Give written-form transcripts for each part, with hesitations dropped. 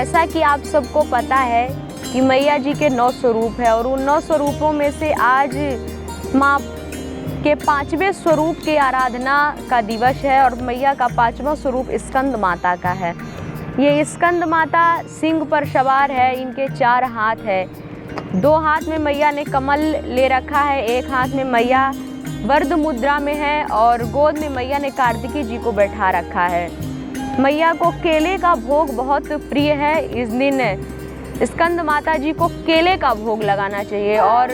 जैसा कि आप सबको पता है कि मैया जी के 9 स्वरूप है और उन 9 स्वरूपों में से आज माँ के 5वें स्वरूप की आराधना का दिवस है और मैया का 5वां स्वरूप स्कंद माता का है। ये स्कंद माता सिंह पर सवार है, इनके 4 हाथ है। 2 हाथ में मैया ने कमल ले रखा है, एक हाथ में मैया वरद मुद्रा में है और गोद में मैया ने कार्तिकी जी को बैठा रखा है। मैया को केले का भोग बहुत प्रिय है। इस दिन स्कंद माता जी को केले का भोग लगाना चाहिए। और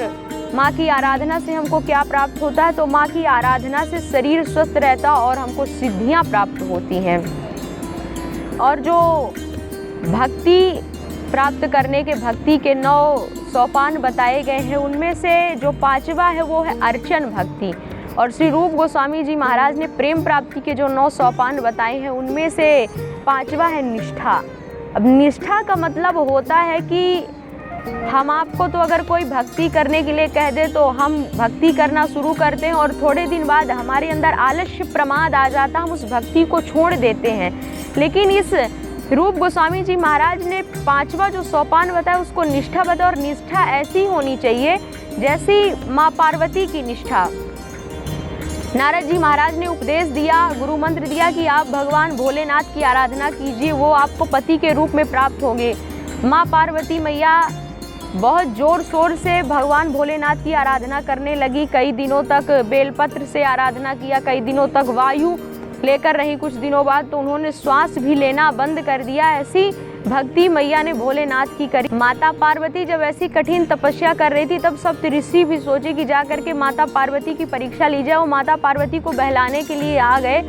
माँ की आराधना से हमको क्या प्राप्त होता है, तो माँ की आराधना से शरीर स्वस्थ रहता और हमको सिद्धियाँ प्राप्त होती हैं। और जो भक्ति प्राप्त करने के भक्ति के 9 सोपान बताए गए हैं, उनमें से जो 5वां है वो है अर्चन भक्ति। और श्री रूप गोस्वामी जी महाराज ने प्रेम प्राप्ति के जो 9 सोपान बताए हैं, उनमें से 5वां है निष्ठा। अब निष्ठा का मतलब होता है कि हम आपको तो अगर कोई भक्ति करने के लिए कह दे तो हम भक्ति करना शुरू करते हैं और थोड़े दिन बाद हमारे अंदर आलस्य प्रमाद आ जाता, हम उस भक्ति को छोड़ देते हैं। लेकिन इस रूप गोस्वामी जी महाराज ने 5वां जो सोपान बताया उसको निष्ठा बताया, और निष्ठा ऐसी होनी चाहिए जैसी माँ पार्वती की निष्ठा। नारद जी महाराज ने उपदेश दिया, गुरु मंत्र दिया कि आप भगवान भोलेनाथ की आराधना कीजिए, वो आपको पति के रूप में प्राप्त होंगे। माँ पार्वती मैया बहुत जोर शोर से भगवान भोलेनाथ की आराधना करने लगी। कई दिनों तक बेलपत्र से आराधना किया, कई दिनों तक वायु लेकर रही। कुछ दिनों बाद तो उन्होंने श्वास भी लेना बंद कर दिया। ऐसी भक्ति मैया ने भोलेनाथ की करी। माता पार्वती जब ऐसी कठिन तपस्या कर रही थी, तब सप्त ऋषि भी सोचे कि जा करके माता पार्वती की परीक्षा ली जाए। वो माता पार्वती को बहलाने के लिए आ गए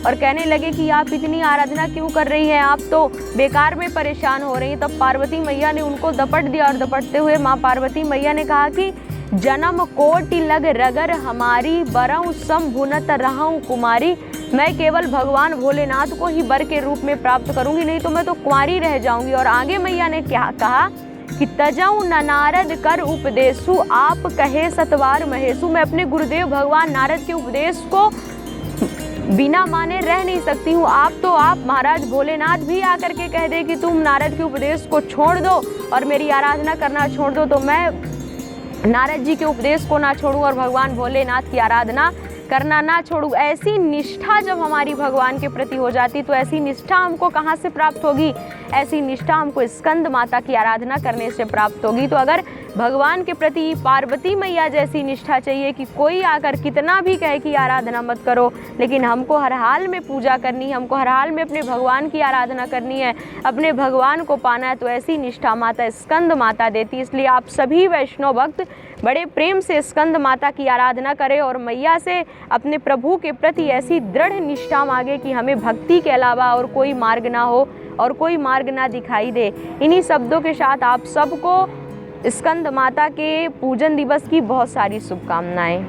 और कहने लगे कि आप इतनी आराधना क्यों कर रही हैं, आप तो बेकार में परेशान हो रही हैं। तब पार्वती मैया ने उनको दपट दिया और दपटते हुए माँ पार्वती मैया ने कहा कि जन्म कोटि लग रगर हमारी, बरहु सम भुनत रहूं कुमारी। मैं केवल भगवान भोलेनाथ को ही वर के रूप में प्राप्त करूंगी, नहीं तो मैं तो कुंवारी रह जाऊंगी। और आगे मैया ने क्या कहा कि तजऊ न नारद कर उपदेशु, आप कहे सतवार महेशु। मैं अपने गुरुदेव भगवान नारद के उपदेश को बिना माने रह नहीं सकती हूँ। आप महाराज भोलेनाथ भी आकर के कह दे कि तुम नारद के उपदेश को छोड़ दो और मेरी आराधना करना छोड़ दो, तो मैं नारद जी के उपदेश को ना छोड़ूं और भगवान भोलेनाथ की आराधना करना ना छोड़ूं। ऐसी निष्ठा जब हमारी भगवान के प्रति हो जाती, तो ऐसी निष्ठा हमको कहाँ से प्राप्त होगी? ऐसी निष्ठा हमको स्कंद माता की आराधना करने से प्राप्त होगी। तो अगर भगवान के प्रति पार्वती मैया जैसी निष्ठा चाहिए कि कोई आकर कितना भी कहे कि आराधना मत करो, लेकिन हमको हर हाल में पूजा करनी है, हमको हर हाल में अपने भगवान की आराधना करनी है, अपने भगवान को पाना है, तो ऐसी निष्ठा माता स्कंद माता देती। इसलिए आप सभी वैष्णव भक्त बड़े प्रेम से स्कंद माता की आराधना करें और मैया से अपने प्रभु के प्रति ऐसी दृढ़ निष्ठा मांगे कि हमें भक्ति के अलावा और कोई मार्ग ना हो और कोई मार्ग ना दिखाई दे। इन्हीं शब्दों के साथ आप सबको स्कंद माता के पूजन दिवस की बहुत सारी शुभकामनाएं।